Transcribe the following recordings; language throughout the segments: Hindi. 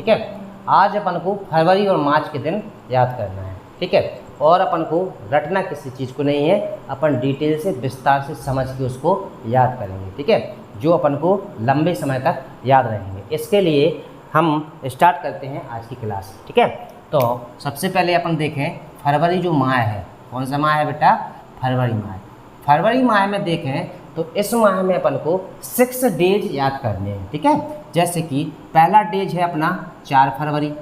ठीक है। आज अपन को फरवरी और मार्च के दिन याद करना है, ठीक है। और अपन को रटना किसी चीज़ को नहीं है, अपन डिटेल से विस्तार से समझ के उसको याद करेंगे, ठीक है, जो अपन को लंबे समय तक याद रहेंगे। इसके लिए हम स्टार्ट करते हैं आज की क्लास, ठीक है। तो सबसे पहले अपन देखें फरवरी जो माह है, कौन सा माह है बेटा? फरवरी माह। फरवरी माह में देखें तो इस माह में अपन को 6 डेज याद करने हैं, ठीक है। जैसे कि पहला डेज है अपना 4 फरवरी,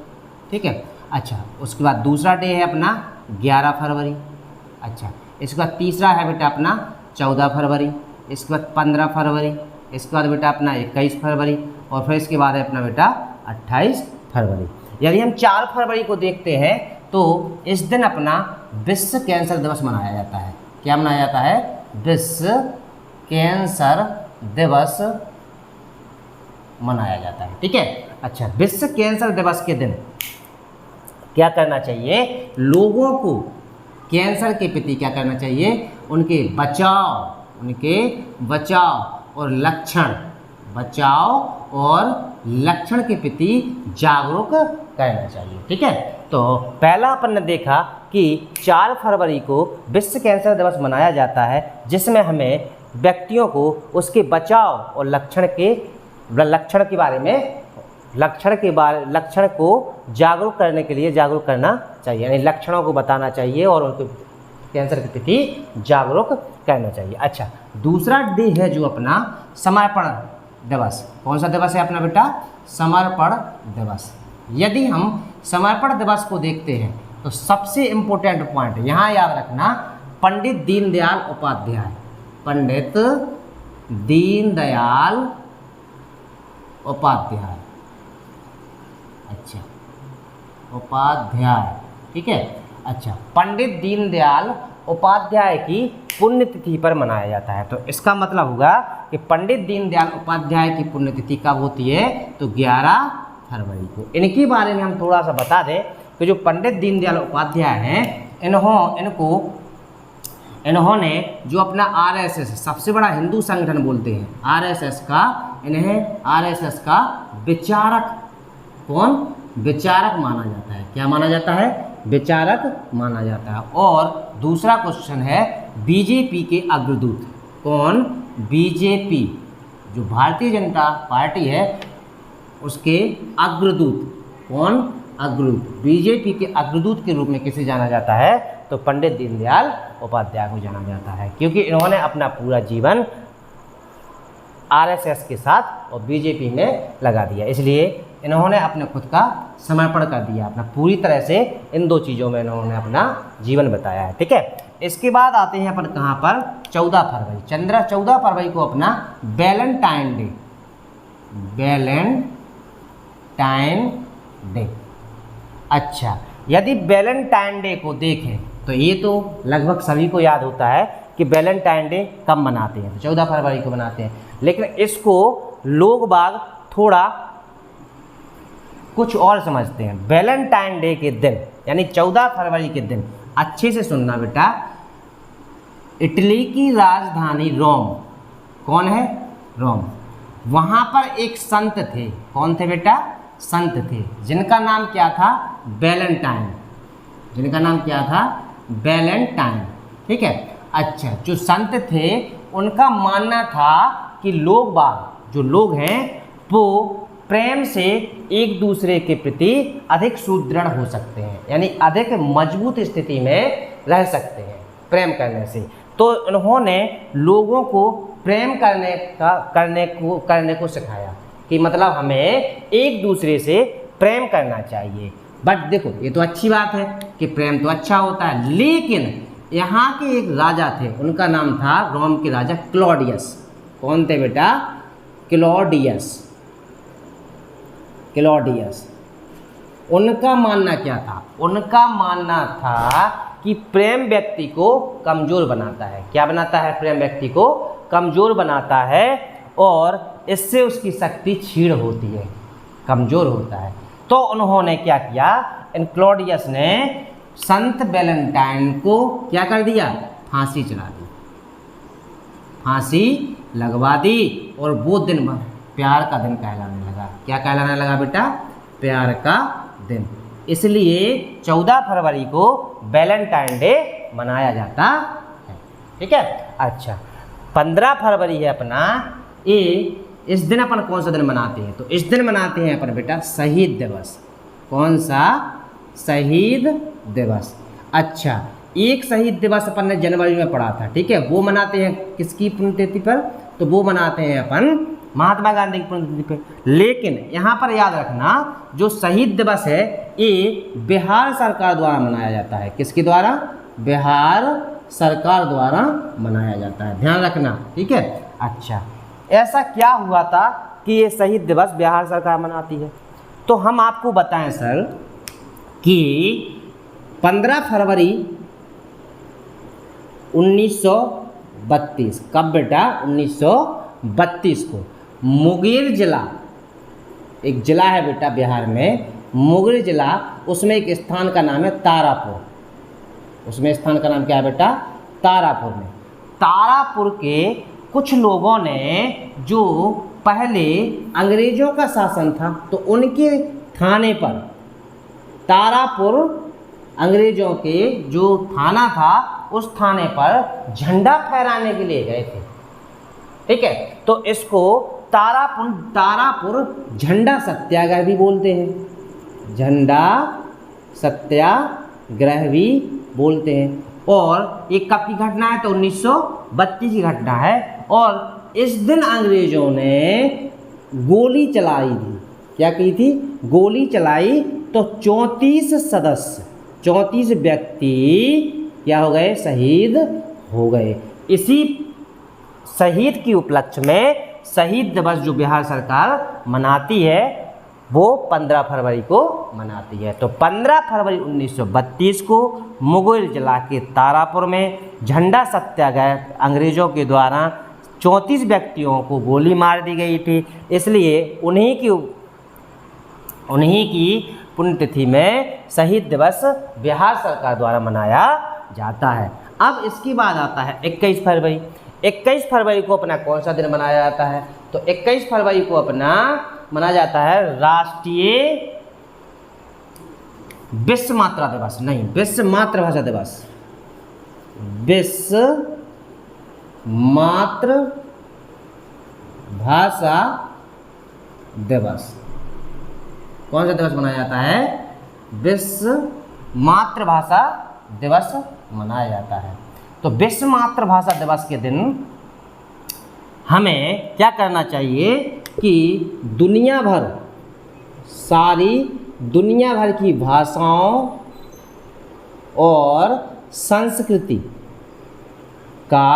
ठीक है। अच्छा, उसके बाद दूसरा डे है अपना 11 फरवरी। अच्छा, इसके बाद तीसरा है बेटा अपना 14 फरवरी, इसके बाद 15 फरवरी, इसके बाद बेटा अपना 21 फरवरी और फिर इसके बाद है अपना बेटा 28 फरवरी। यदि हम 4 फरवरी को देखते हैं तो इस दिन अपना विश्व कैंसर दिवस मनाया जाता है। क्या मनाया जाता है? विश्व कैंसर दिवस मनाया जाता है, ठीक है। अच्छा, विश्व कैंसर दिवस के दिन क्या करना चाहिए? लोगों को कैंसर के प्रति क्या करना चाहिए? उनके बचाव और लक्षण, बचाव और लक्षण के प्रति जागरूक करना चाहिए, ठीक है। तो पहला अपन ने देखा कि 4 फरवरी को विश्व कैंसर दिवस मनाया जाता है, जिसमें हमें व्यक्तियों को उसके बचाव और लक्षण को जागरूक करने के लिए जागरूक करना चाहिए, यानी लक्षणों को बताना चाहिए और उनको कैंसर के प्रति जागरूक करना चाहिए। अच्छा, दूसरा डे है जो अपना समर्पण दिवस। कौन सा दिवस है अपना बेटा? समर्पण दिवस। यदि हम समर्पण दिवस को देखते हैं तो सबसे इम्पोर्टेंट पॉइंट यहाँ याद रखना, पंडित दीनदयाल उपाध्याय। पंडित दीनदयाल उपाध्याय, अच्छा, उपाध्याय, ठीक है। अच्छा, पंडित दीनदयाल उपाध्याय की पुण्यतिथि पर मनाया जाता है। तो इसका मतलब होगा कि पंडित दीनदयाल उपाध्याय की पुण्यतिथि कब होती है? तो 11 फरवरी को। इनके बारे में हम थोड़ा सा बता दें कि जो पंडित दीनदयाल उपाध्याय हैं, इन्होंने जो अपना RSS, सबसे बड़ा हिंदू संगठन बोलते हैं RSS का, इन्हें RSS का विचारक माना जाता है। क्या माना जाता है? विचारक माना जाता है। और दूसरा क्वेश्चन है BJP के अग्रदूत। कौन? BJP, जो भारतीय जनता पार्टी है उसके अग्रदूत। कौन? अग्रदूत। BJP के अग्रदूत के रूप में किसे जाना जाता है? तो पंडित दीनदयाल उपाध्याय को जाना जाता है, क्योंकि इन्होंने अपना पूरा जीवन RSS के साथ और BJP में लगा दिया, इसलिए इन्होंने अपने खुद का समर्पण कर दिया, अपना पूरी तरह से इन 2 चीज़ों में इन्होंने अपना जीवन बताया है, ठीक है। इसके बाद आते हैं अपन कहाँ पर? 14 फरवरी। 14 फरवरी को अपना वैलेंटाइन डे। अच्छा, यदि वैलेंटाइन डे को देखें तो ये तो लगभग सभी को याद होता है कि वैलेंटाइन डे कब मनाते हैं, तो 14 फरवरी को मनाते हैं। लेकिन इसको लोग बाग थोड़ा कुछ और समझते हैं। वैलेंटाइन डे के दिन, यानी 14 फरवरी के दिन, अच्छे से सुनना बेटा, इटली की राजधानी रोम, कौन है? रोम। वहाँ पर एक संत थे। कौन थे बेटा? संत थे, जिनका नाम क्या था? वैलेंटाइन। जिनका नाम क्या था? वैलेंटाइन, ठीक है। अच्छा, जो संत थे उनका मानना था कि जो लोग हैं वो प्रेम से एक दूसरे के प्रति अधिक सुदृढ़ हो सकते हैं, यानी अधिक मजबूत स्थिति में रह सकते हैं प्रेम करने से। तो उन्होंने लोगों को प्रेम करने को सिखाया कि मतलब हमें एक दूसरे से प्रेम करना चाहिए। बट देखो, ये तो अच्छी बात है कि प्रेम तो अच्छा होता है, लेकिन यहाँ के एक राजा थे, उनका नाम था रोम के राजा क्लॉडियस। कौन थे बेटा? क्लॉडियस। उनका मानना क्या था? उनका मानना था कि प्रेम व्यक्ति को कमज़ोर बनाता है। क्या बनाता है? प्रेम व्यक्ति को कमज़ोर बनाता है और इससे उसकी शक्ति क्षीण होती है, कमज़ोर होता है। तो उन्होंने क्या किया? इन क्लॉडियस ने संत वैलेंटाइन को क्या कर दिया? फांसी चला दी, फांसी लगवा दी। और वो दिन प्यार का दिन कहलाने लगा। क्या कहलाने लगा बेटा? प्यार का दिन। इसलिए 14 फरवरी को वैलेंटाइन डे मनाया जाता है। ठीक है। अच्छा, 15 फरवरी है अपना ये, इस दिन अपन कौन सा दिन मनाते हैं? तो इस दिन मनाते हैं अपन बेटा शहीद दिवस। कौन सा? शहीद दिवस। अच्छा, एक शहीद दिवस अपन ने जनवरी में पढ़ा था, ठीक है, वो मनाते हैं किसकी पुण्यतिथि पर? तो वो मनाते हैं अपन महात्मा गांधी की पुण्यतिथि पर। लेकिन यहाँ पर याद रखना, जो शहीद दिवस है ये बिहार सरकार द्वारा मनाया जाता है। किसके द्वारा? बिहार सरकार द्वारा मनाया जाता है, ध्यान रखना। ठीक है। अच्छा, ऐसा क्या हुआ था कि ये शहीद दिवस बिहार सरकार मनाती है? तो हम आपको बताएं सर कि 15 फरवरी 1932, कब बेटा? 1932 को मुंगेर जिला, एक जिला है बेटा बिहार में, मुंगेर जिला, उसमें एक स्थान का नाम है तारापुर। उसमें स्थान का नाम क्या है बेटा? तारापुर में। तारापुर के कुछ लोगों ने, जो पहले अंग्रेजों का शासन था, तो उनके थाने पर, तारापुर अंग्रेजों के जो थाना था उस थाने पर झंडा फहराने के लिए गए थे। ठीक है। तो इसको तारापुर झंडा सत्याग्रह भी बोलते हैं, झंडा सत्याग्रह भी बोलते हैं। और ये कब की घटना है? तो 1932 की घटना है। और इस दिन अंग्रेजों ने गोली चलाई थी। क्या की थी? गोली चलाई। तो 34 सदस्य, 34 व्यक्ति क्या हो गए? शहीद हो गए। इसी शहीद की उपलक्ष्य में शहीद दिवस जो बिहार सरकार मनाती है वो 15 फरवरी को मनाती है। तो 15 फरवरी 1932 को मुंगेर जिला के तारापुर में झंडा सत्याग्रह अंग्रेजों के द्वारा 34 व्यक्तियों को गोली मार दी गई थी। इसलिए उन्हीं की पुण्यतिथि में शहीद दिवस बिहार सरकार द्वारा मनाया जाता है। अब इसके बाद आता है 21 फरवरी। 21 फरवरी को अपना कौन सा दिन मनाया जाता है? तो 21 फरवरी को अपना मनाया जाता है राष्ट्रीय विश्व मातृभाषा दिवस, नहीं, विश्व मातृभाषा दिवस। विश्व मातृभाषा दिवस। कौन सा दिवस मनाया जाता है? विश्व मातृभाषा दिवस मनाया जाता है। तो विश्व मातृभाषा दिवस के दिन हमें क्या करना चाहिए कि दुनिया भर की भाषाओं और संस्कृति का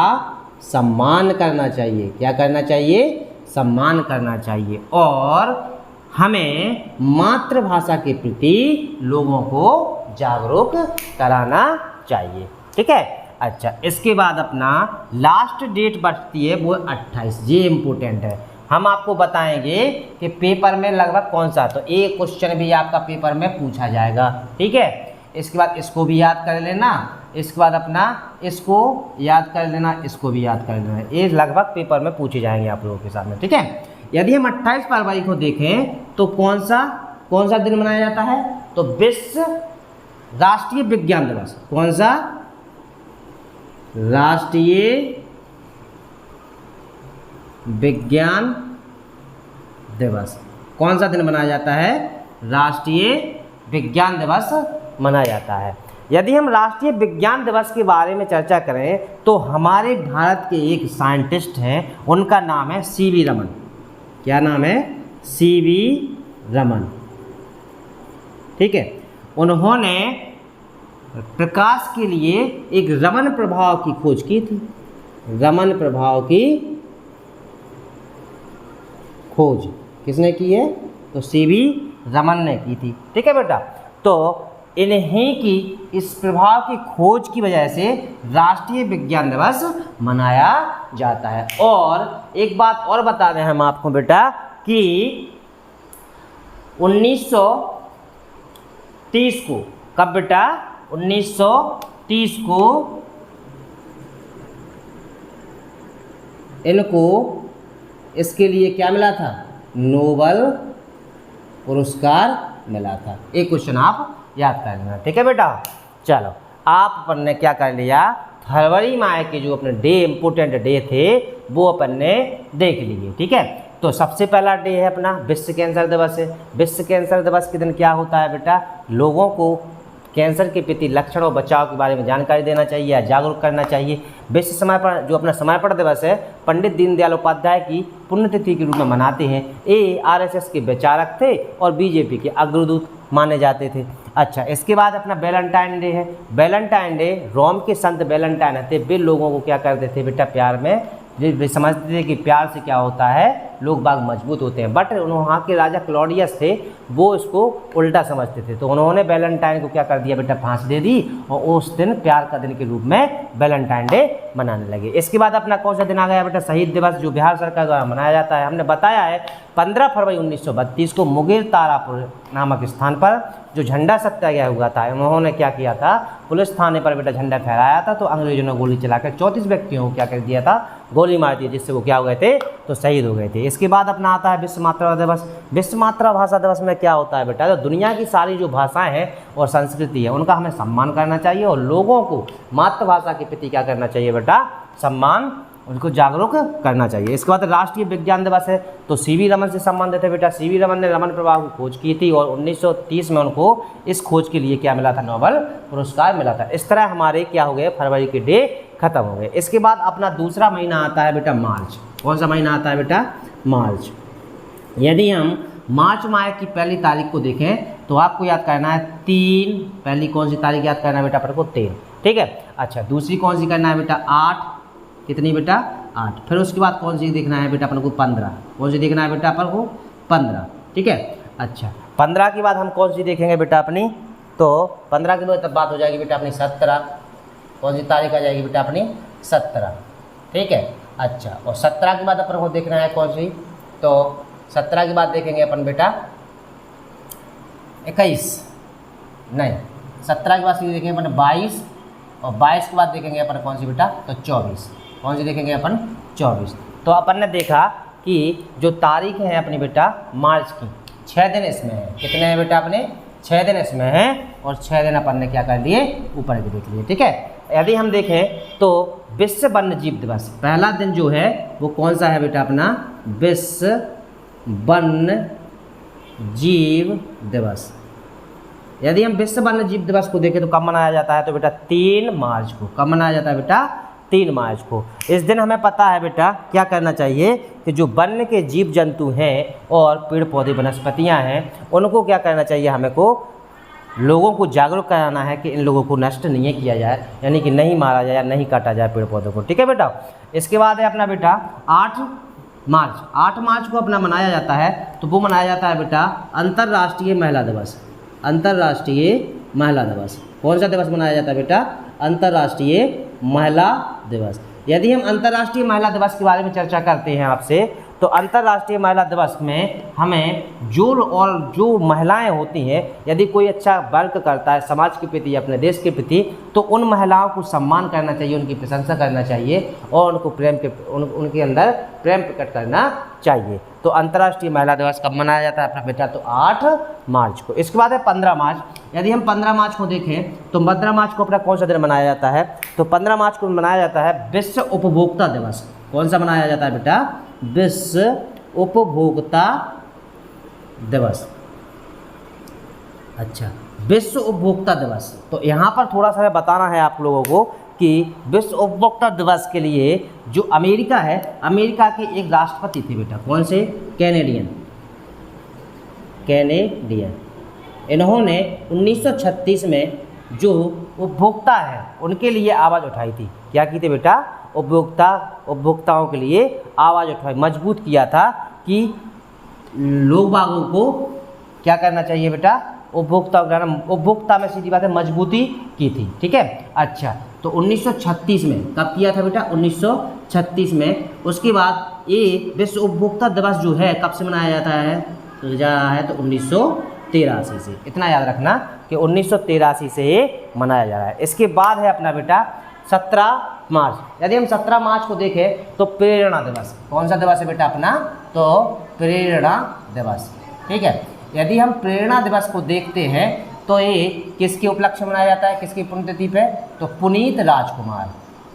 सम्मान करना चाहिए। क्या करना चाहिए? सम्मान करना चाहिए। और हमें मातृभाषा के प्रति लोगों को जागरूक कराना चाहिए। ठीक है। अच्छा, इसके बाद अपना लास्ट डेट बचती है वो 28। ये इम्पोर्टेंट है। हम आपको बताएंगे कि पेपर में लगभग कौन सा, तो एक क्वेश्चन भी आपका पेपर में पूछा जाएगा। ठीक है। इसके बाद इसको भी याद कर लेना, इसके बाद अपना इसको याद कर लेना, इसको भी याद कर लेना। ये लगभग पेपर में पूछे जाएंगे आप लोगों के सामने। ठीक है। यदि हम 28 फरवरी को देखें तो कौन सा दिन मनाया जाता है? तो विश्व राष्ट्रीय विज्ञान दिवस। कौन सा? राष्ट्रीय विज्ञान दिवस। कौन सा दिन मनाया जाता है? राष्ट्रीय विज्ञान दिवस मनाया जाता है। यदि हम राष्ट्रीय विज्ञान दिवस के बारे में चर्चा करें तो हमारे भारत के एक साइंटिस्ट हैं, उनका नाम है सीवी रमन। क्या नाम है? सीवी रमन। ठीक है। उन्होंने प्रकाश के लिए एक रमन प्रभाव की खोज की थी। रमन प्रभाव की खोज किसने की है? तो सीवी रमन ने की थी। ठीक है बेटा। तो इन्हीं की इस प्रभाव की खोज की वजह से राष्ट्रीय विज्ञान दिवस मनाया जाता है। और एक बात और बता दें हम आपको बेटा कि 1930 को, कब बेटा? 1930 को इनको इसके लिए क्या मिला था? नोबेल पुरस्कार मिला था। एक क्वेश्चन आप याद कर लेना, ठीक है बेटा। चलो आप अपन ने क्या कर लिया, फरवरी माह के जो अपने डे इम्पोर्टेंट डे थे वो अपन ने देख लिए, ठीक है। तो सबसे पहला डे है अपना विश्व कैंसर दिवस है। विश्व कैंसर दिवस के दिन क्या होता है बेटा, लोगों को कैंसर के प्रति लक्षण और बचाव के बारे में जानकारी देना चाहिए या जागरूक करना चाहिए। विश्व समर्पण जो अपना समर्पण दिवस है पंडित दीनदयाल उपाध्याय की पुण्यतिथि के रूप में मनाते हैं। ये आरएसएस के विचारक थे और बीजेपी के अग्रदूत माने जाते थे। अच्छा, इसके बाद अपना वैलेंटाइन डे है। वैलेंटाइन डे रोम के संत वैलेंटाइन थे, वे लोगों को क्या करते थे बेटा, प्यार में वे समझते थे कि प्यार से क्या होता है, लोग बाग मजबूत होते हैं। बट वहाँ के राजा क्लॉडियस थे, वो इसको उल्टा समझते थे, तो उन्होंने वैलेंटाइन को क्या कर दिया बेटा, फांसी दे दी और उस दिन प्यार का दिन के रूप में वैलेंटाइन डे मनाने लगे। इसके बाद अपना कौन सा दिन आ गया बेटा, शहीद दिवस, जो बिहार सरकार द्वारा मनाया जाता है। हमने बताया है 15 फरवरी 1932 को मुंगेर तारापुर नामक स्थान पर जो झंडा सत्याग्रह हुआ था, उन्होंने क्या किया था, पुलिस थाने पर बेटा झंडा फहराया था, तो अंग्रेजों ने गोली चलाकर 34 व्यक्तियों को क्या कर दिया था, गोली मार दी, जिससे वो क्या हो गए थे, तो शहीद हो गए थे। इसके बाद अपना आता है विश्व मातृभाषा दिवस। विश्व मातृभाषा दिवस में क्या होता है बेटा, तो दुनिया की सारी जो भाषाएं हैं और संस्कृति है उनका हमें सम्मान करना चाहिए और लोगों को मातृभाषा के प्रति क्या करना चाहिए बेटा, सम्मान, उनको जागरूक करना चाहिए। इसके बाद राष्ट्रीय विज्ञान दिवस है, तो सीवी रमन से संबंधित है बेटा। सीवी रमन ने रमन प्रवाह की खोज की थी और 1930 में उनको इस खोज के लिए क्या मिला था, नोबेल पुरस्कार मिला था। इस तरह हमारे क्या हो गए, फरवरी के डे खत्म हो गए। इसके बाद अपना दूसरा महीना आता है बेटा मार्च। कौन सा महीना आता है बेटा, मार्च। यदि हम मार्च माह की पहली तारीख को देखें तो आपको याद करना है 3, पहली कौन सी तारीख याद करना है बेटा अपन को, 3, ठीक है। अच्छा, दूसरी कौन सी करना है बेटा, 8, कितनी बेटा, 8। फिर उसके बाद कौन सी देखना है बेटा अपन को, 15। कौन सी देखना है बेटा अपन को, 15, ठीक है। अच्छा, 15 के बाद हम कौन सी देखेंगे बेटा अपनी, तो 15 के बाद तब बात हो जाएगी बेटा अपनी 17। कौन सी तारीख आ जाएगी बेटा अपनी, 17, ठीक है। अच्छा, और 17 के बाद अपन को देखना है कौन सी, तो 17 के बाद देखेंगे अपन बेटा 21, नहीं 17 के बाद सीधे देखेंगे अपन 22, और 22 के बाद देखेंगे अपन कौन सी बेटा, तो 24। कौन सी देखेंगे अपन, 24। तो अपन ने देखा कि जो तारीख है अपनी बेटा मार्च की, 6 दिन इसमें है। कितने हैं बेटा अपने, 6 दिन इसमें हैं, और 6 दिन अपन ने क्या कर लिए, ऊपर के देख लिए, ठीक है। यदि हम देखें तो विश्व वन्य जीव दिवस, पहला दिन जो है वो कौन सा है बेटा अपना, विश्व वन्य जीव दिवस। यदि हम विश्व वन्य जीव दिवस को देखें तो कब मनाया जाता है, तो बेटा 3 मार्च को। कब मनाया जाता है बेटा, 3 मार्च को। इस दिन हमें पता है बेटा क्या करना चाहिए कि जो वन्य के जीव जंतु हैं और पेड़ पौधे वनस्पतियां हैं उनको क्या करना चाहिए, हमें को लोगों को जागरूक कराना है कि इन लोगों को नष्ट नहीं किया जाए, यानी कि नहीं मारा जाए या नहीं काटा जाए पेड़ पौधों को, ठीक है बेटा। इसके बाद है अपना बेटा 8 मार्च। 8 मार्च को अपना मनाया जाता है, तो वो मनाया जाता है बेटा अंतर्राष्ट्रीय महिला दिवस। अंतर्राष्ट्रीय महिला दिवस, कौन सा दिवस मनाया जाता है बेटा, अंतर्राष्ट्रीय महिला दिवस। यदि हम अंतर्राष्ट्रीय महिला दिवस के बारे में चर्चा करते हैं आपसे, तो अंतर्राष्ट्रीय महिला दिवस में हमें जो महिलाएं होती हैं, यदि कोई अच्छा वर्क करता है समाज के प्रति, अपने देश के प्रति, तो उन महिलाओं को सम्मान करना चाहिए, उनकी प्रशंसा करना चाहिए और उनको उनके अंदर प्रेम प्रकट करना चाहिए। तो अंतर्राष्ट्रीय महिला दिवस कब मनाया जाता है अपना बेटा, तो 8 मार्च को। इसके बाद है 15 मार्च। यदि हम 15 मार्च को देखें तो 15 मार्च को अपना कौन सा दिन मनाया जाता है, तो 15 मार्च को मनाया जाता है विश्व उपभोक्ता दिवस। कौन सा मनाया जाता है बेटा, विश्व उपभोक्ता दिवस। अच्छा, विश्व उपभोक्ता दिवस। तो यहाँ पर थोड़ा सा बताना है आप लोगों को कि विश्व उपभोक्ता दिवस के लिए जो अमेरिका है, अमेरिका के एक राष्ट्रपति थे बेटा, कौन से, कैनेडियन। इन्होंने 1936 में जो उपभोक्ता है उनके लिए आवाज़ उठाई थी। क्या की थी बेटा, उपभोक्ताओं के लिए आवाज़ उठाई, मजबूत किया था कि लोग बागों को क्या करना चाहिए बेटा, उपभोक्ता में सीधी बात है मजबूती की थी, ठीक है। अच्छा, तो 1936 में कब किया था बेटा, 1936 में। उसके बाद ये विश्व उपभोक्ता दिवस जो है कब से मनाया जाता है, तो 1983 से। इतना याद रखना कि 1983 से ये मनाया जा रहा है। इसके बाद है अपना बेटा 17 मार्च। यदि हम 17 मार्च को देखें तो प्रेरणा दिवस। कौन सा दिवस है बेटा अपना, तो प्रेरणा दिवस, ठीक है। यदि हम प्रेरणा दिवस को देखते हैं तो ये किसके उपलक्ष्य में मनाया जाता है, किसकी पुण्यतिथि पे? तो पुनीत राजकुमार,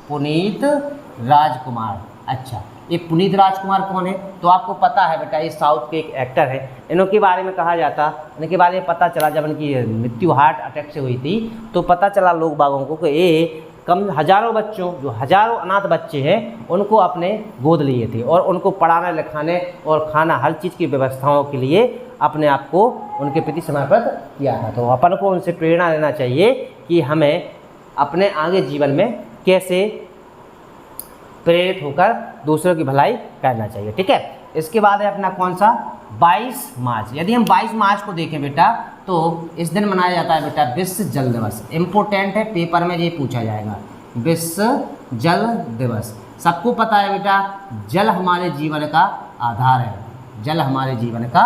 पुनीत राजकुमार। अच्छा, ये पुनीत राजकुमार कौन है? तो आपको पता है बेटा, ये साउथ के एक एक्टर है। इनों के बारे में कहा जाता, इनके बारे में पता चला जब इनकी मृत्यु हार्ट अटैक से हुई थी, तो पता चला लोग बागों को कि ये कम हजारों बच्चों, जो हजारों अनाथ बच्चे हैं, उनको अपने गोद लिए थे और उनको पढ़ाने लिखाने और खाना हर चीज़ की व्यवस्थाओं के लिए अपने आप को उनके प्रति समर्पित किया था। तो अपन को उनसे प्रेरणा लेना चाहिए कि हमें अपने आगे जीवन में कैसे प्रेरित होकर दूसरों की भलाई करना चाहिए। ठीक है, इसके बाद है अपना कौन सा? 22 मार्च। यदि हम 22 मार्च को देखें बेटा, तो इस दिन मनाया जाता है बेटा विश्व जल दिवस। इम्पोर्टेंट है, पेपर में ये पूछा जाएगा, विश्व जल दिवस। सबको पता है बेटा, जल हमारे जीवन का आधार है, जल हमारे जीवन का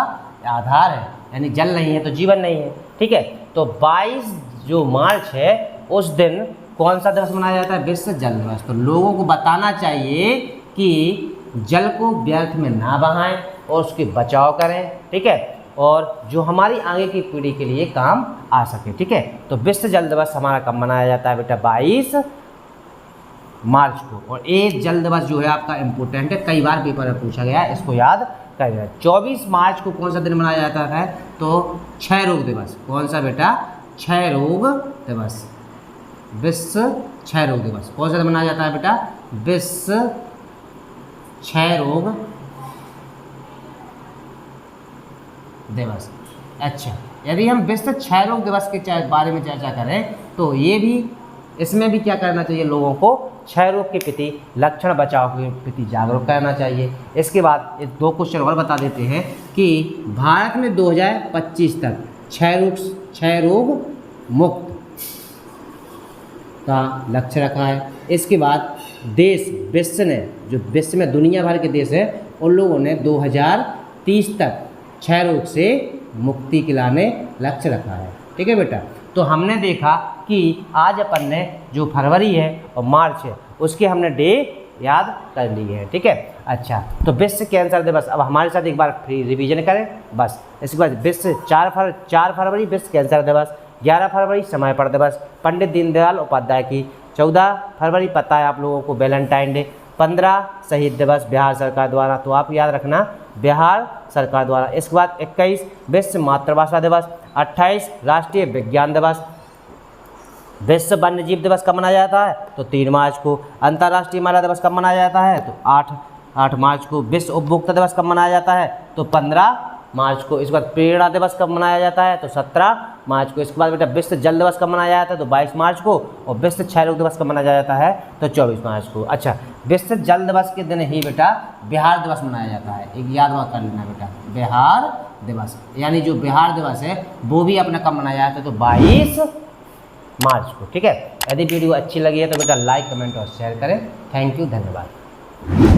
आधार है, यानी जल नहीं है तो जीवन नहीं है। ठीक है, तो 22 जो मार्च है उस दिन कौन सा दिवस मनाया जाता है? विश्व जल दिवस। तो लोगों को बताना चाहिए कि जल को व्यर्थ में ना बहाएं और उसके बचाव करें। ठीक है, और जो हमारी आगे की पीढ़ी के लिए काम आ सके। ठीक है, तो विश्व जल दिवस हमारा कब मनाया जाता है बेटा? 22 मार्च को। और ये जल दिवस जो है आपका इम्पोर्टेंट है, कई बार पेपर में पूछा गया है, इसको याद करिएगा। 24 मार्च को कौन सा दिन मनाया जाता है? तो क्षय रोग दिवस। कौन सा बेटा? क्षय रोग दिवस, विश्व क्षय रोग दिवस। कौन सा दिन मनाया जाता है बेटा? विश्व क्षय रोग दिवस। अच्छा, यदि हम विश्व क्षय रोग दिवस के बारे में चर्चा करें तो ये भी, इसमें भी क्या करना चाहिए? लोगों को क्षय रोग के प्रति, लक्षण बचाव के प्रति जागरूक करना चाहिए। इसके बाद ये 2 क्वेश्चन और बता देते हैं कि भारत में 2025 तक क्षय रोग मुक्त का लक्ष्य रखा है। इसके बाद देश, विश्व ने, जो विश्व में दुनिया भर के देश हैं, उन लोगों ने 2030 तक क्षय रोग से मुक्ति के लाने लक्ष्य रखा है। ठीक है बेटा, तो हमने देखा कि आज अपन ने जो फरवरी है और मार्च है उसके हमने डे याद कर लिए हैं। ठीक है, अच्छा, तो विश्व कैंसर दिवस अब हमारे साथ एक बार फ्री रिवीजन करें बस। इसके बाद विश्व 4 फरवरी विश्व कैंसर दिवस, 11 फरवरी समर्पण दिवस, पंडित दीनदयाल उपाध्याय की, 14 फरवरी पता है आप लोगों को वैलेंटाइन डे, 15 शहीद दिवस बिहार सरकार द्वारा, तो आप याद रखना बिहार सरकार द्वारा। इसके बाद 21 विश्व मातृभाषा दिवस, 28 राष्ट्रीय विज्ञान दिवस, विश्व वन्य जीव दिवस कब मनाया जाता है? तो 3 मार्च को। अंतर्राष्ट्रीय महिला दिवस कब मनाया जाता है? तो 8 मार्च को। विश्व उपभोक्ता दिवस कब मनाया जाता है? तो 15 मार्च को। इसके बाद प्रेरणा दिवस कब मनाया जाता है? तो 17 मार्च को। इसके बाद बेटा विश्व जल दिवस कब मनाया जाता है? तो 22 मार्च को। और विश्व क्षय रोग दिवस कब मनाया जाता है? तो 24 मार्च को। अच्छा, विश्व जल दिवस के दिन ही बेटा बिहार दिवस मनाया जाता है, एक याद बात कर लेना बेटा, बिहार दिवस। यानी जो बिहार दिवस है वो भी अपना कब मनाया जाता है? तो 22 मार्च को। ठीक है, यदि वीडियो अच्छी लगी है तो बेटा लाइक, कमेंट और शेयर करें। थैंक यू, धन्यवाद।